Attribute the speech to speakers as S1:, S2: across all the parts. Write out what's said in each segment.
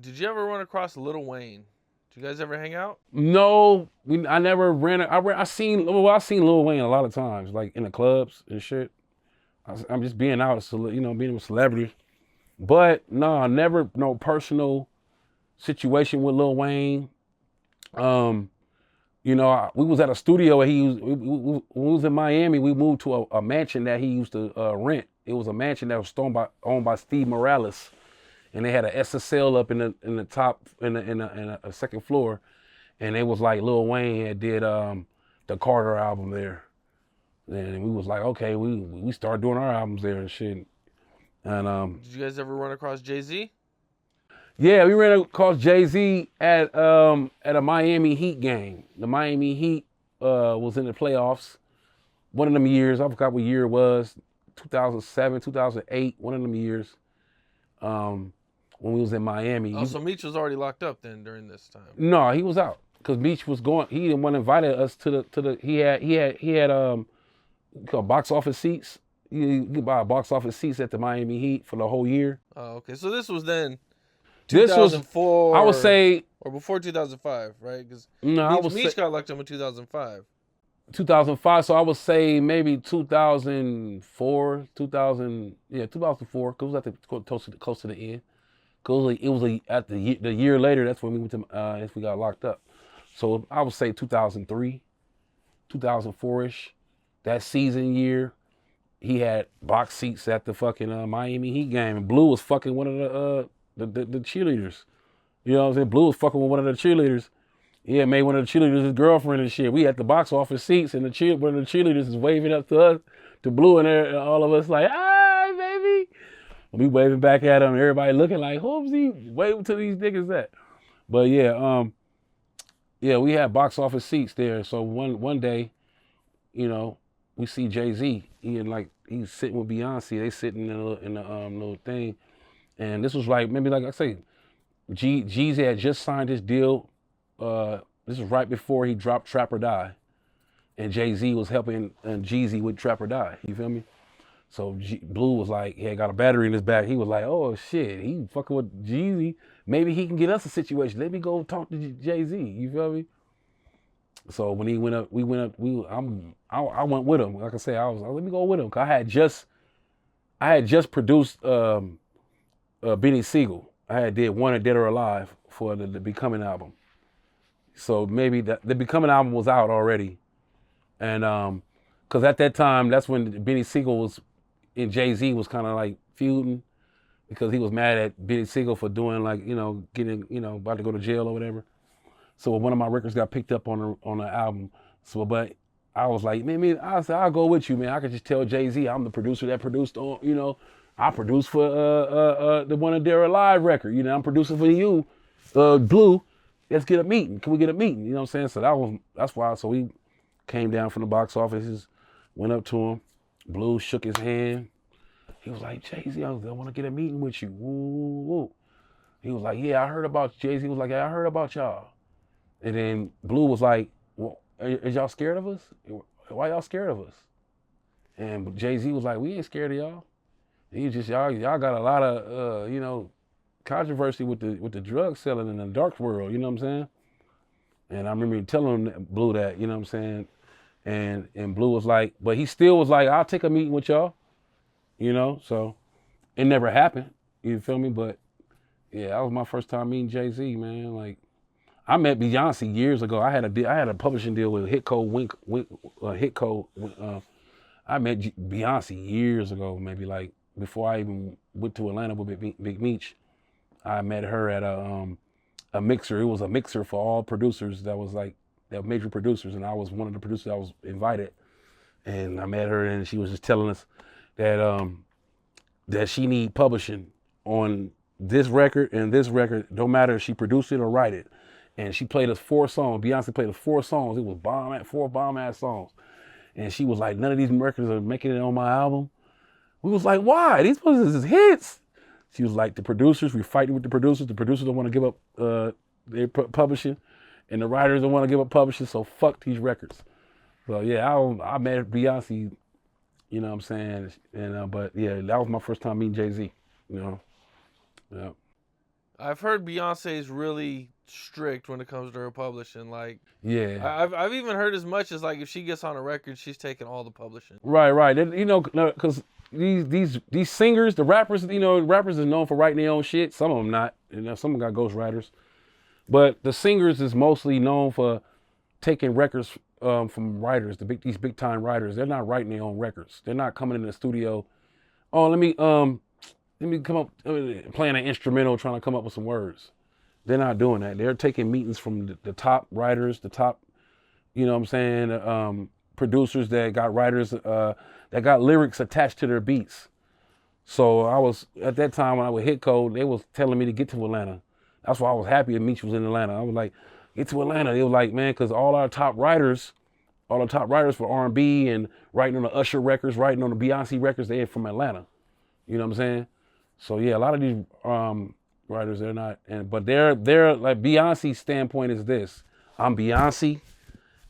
S1: Did you ever run across Lil Wayne? Did you guys ever hang out?
S2: No, I never ran. I seen Lil Wayne a lot of times, like in the clubs and shit. I'm just being out, being a celebrity. But no, never no personal situation with Lil Wayne. Um, we was at a studio where when we was in Miami, we moved to a mansion that he used to rent. It was a mansion that was owned by Steve Morales, and they had a SSL up in the top in a second floor, and it was like Lil Wayne had did the Carter album there, and we was like, okay, we started doing our albums there and shit, and
S1: Did you guys ever run across Jay-Z?
S2: yeah, we ran across Jay-Z at a Miami Heat game. The Miami Heat was in the playoffs. One of them years, I forgot what year it was, 2007, 2008, one of them years, when we was in Miami.
S1: Oh, so Meech was already locked up then during this time.
S2: No, he was out because Meech was going. He didn't want to invite us to the. He had called box office seats. You could buy box office seats at the Miami Heat for the whole year.
S1: Oh, okay. So this was then
S2: This was,
S1: 2004.
S2: I would say,
S1: or before 2005, right? Because
S2: no, I would
S1: Meech
S2: say
S1: got locked up in 2005.
S2: 2005. So I would say maybe 2004, 2004. Cause it was at the close to the end. Cause it was at the year later. That's when we went to we got locked up. So I would say 2003, 2004ish. That season year, he had box seats at the fucking Miami Heat game, and Bleu was fucking one of the cheerleaders. You know what I'm saying? Bleu was fucking with one of the cheerleaders. He had made one of the cheerleaders his girlfriend and shit. We had the box office seats, and one of the cheerleaders is waving up to us, to Bleu, and all of us like, "Hi, baby." We waving back at him, and everybody looking like, "Who's he waving to these niggas at?" But yeah, we had box office seats there. So one day, we see Jay-Z. He's sitting with Beyonce. They sitting in the little thing, and this was maybe I say, Jeezy had just signed his deal. This was right before he dropped Trap or Die, and Jay-Z was helping Jeezy with Trap or Die. You feel me? So Bleu was like, he had got a battery in his back. He was like, oh shit, he fucking with Jeezy. Maybe he can get us a situation. Let me go talk to Jay-Z. You feel me? So when he went up, we went up. I went with him. Like I said, I was like, let me go with him. Cause I had just produced Benny Siegel. I had did Wanted Dead or Alive for the Becoming album. So maybe the Becoming album was out already, and cause at that time that's when Benny Siegel was and Jay-Z was kind of like feuding because he was mad at Benny Siegel for doing getting about to go to jail or whatever. So one of my records got picked up on the album. So, but I was like, man, I said, I'll go with you, man. I could just tell Jay-Z I'm the producer that produced on, I produced for the One of Their Alive record. I'm producing for you, Bleu. Let's get a meeting. Can we get a meeting? You know what I'm saying? So that's why. So we came down from the box offices, went up to him. Bleu shook his hand. He was like, Jay-Z, I want to get a meeting with you. Woo, woo. He was like, yeah, I heard about Jay-Z. He was like, yeah, I heard about y'all. And then Bleu was like, well, is y'all scared of us? Why y'all scared of us? And Jay-Z was like, we ain't scared of y'all. He just, y'all got a lot of, controversy with the drug selling in the dark world, you know what I'm saying? And I remember telling Bleu that, you know what I'm saying? And Bleu was like, but he still was like, I'll take a meeting with y'all, so it never happened, you feel me? But yeah, that was my first time meeting Jay-Z, man. Like, I met Beyonce years ago. I had a publishing deal with Hitco. I met Beyonce years ago, maybe like before I even went to Atlanta with Big Meech. I met her at a mixer. It was a mixer for all producers that were major producers, and I was one of the producers that was invited. And I met her, and she was just telling us that she need publishing on this record and this record. Don't matter if she produced it or write it. And she played us 4 songs. Beyonce played us 4 songs. It was 4 bomb-ass songs. And she was like, none of these records are making it on my album. We was like, why? These is hits. She was like, the producers, we fighting with the producers. The producers don't want to give up their publishing. And the writers don't want to give up publishing, so fuck these records. So yeah, I met Beyonce, you know what I'm saying? And but yeah, that was my first time meeting Jay-Z, Yeah.
S1: I've heard Beyonce's really strict when it comes to her publishing. Like,
S2: Yeah.
S1: I've even heard as much as like if she gets on a record, she's taking all the publishing.
S2: Right, right. You know, because these singers, the rappers, you know, rappers is known for writing their own shit. Some of them not. You know, some of them got ghostwriters. But the singers is mostly known for taking records from writers, these big time writers. They're not writing their own records. They're not coming in the studio. Oh, let me come up playing an instrumental, trying to come up with some words. They're not doing that. They're taking meetings from the top writers, the top, you know what I'm saying, producers that got writers, that got lyrics attached to their beats. So I was, at that time when I would hit code, they was telling me to get to Atlanta. That's why I was happy that Meech was in Atlanta. I was like, get to Atlanta. They was like, man, because all the top writers for R&B and writing on the Usher records, writing on the Beyonce records, they're from Atlanta. You know what I'm saying? So yeah, a lot of these writers, they're not, but they're like, Beyonce's standpoint is this: I'm Beyonce,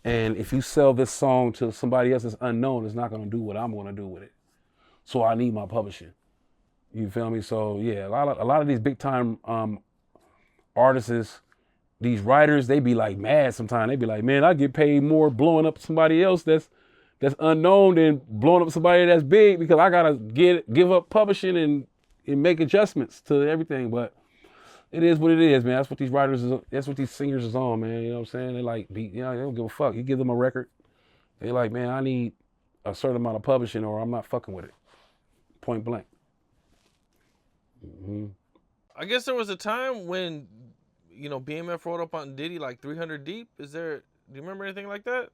S2: and if you sell this song to somebody else that's unknown, it's not gonna do what I'm gonna do with it. So I need my publishing. You feel me? So yeah, a lot of these big time artists, these writers, they be like mad sometimes. They be like, man, I get paid more blowing up somebody else that's unknown than blowing up somebody that's big, because I gotta give up publishing and make adjustments to everything. But it is what it is, man. That's what these writers that's what these singers is on, man. You know what I'm saying? They like, you know, they don't give a fuck. You give them a record, they like, man, I need a certain amount of publishing or I'm not fucking with it. Point blank. Mm-hmm.
S1: I guess there was a time when, you know, BMF rolled up on Diddy like 300 deep. Do you remember anything like that?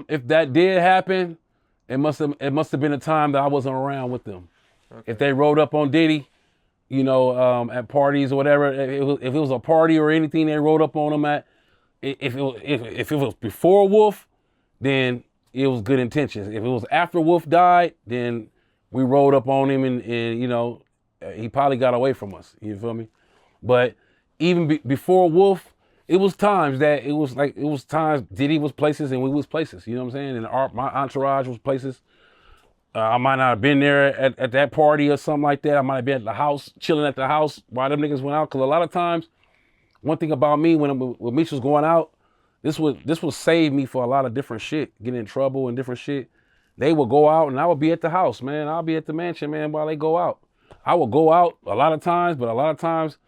S2: If that did happen, it must have been a time that I wasn't around with them. Okay. If they rolled up on Diddy, you know, at parties or whatever, if it was a party or anything they rolled up on him at, if it was before Wolf, then it was good intentions. If it was after Wolf died, then we rolled up on him and you know, he probably got away from us. You feel me? But even before Wolf, it was times Diddy was places and we was places. You know what I'm saying? And my entourage was places. I might not have been there at that party or something like that. I might have been at the house, chilling at the house while them niggas went out. Because a lot of times, one thing about me when Meech was going out, this would save me for a lot of different shit, getting in trouble and different shit. They would go out and I would be at the house, man. I'll be at the mansion, man, while they go out. I would go out a lot of times, but a lot of times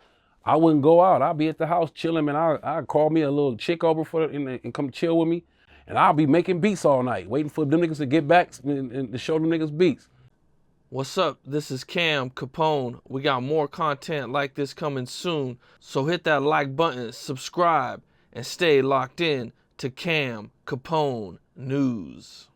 S2: I wouldn't go out. I'd be at the house chilling, man. I'd call me a little chick over and come chill with me. And I'll be making beats all night, waiting for them niggas to get back and to show them niggas beats.
S1: What's up? This is Cam Capone. We got more content like this coming soon. So hit that like button, subscribe, and stay locked in to Cam Capone News.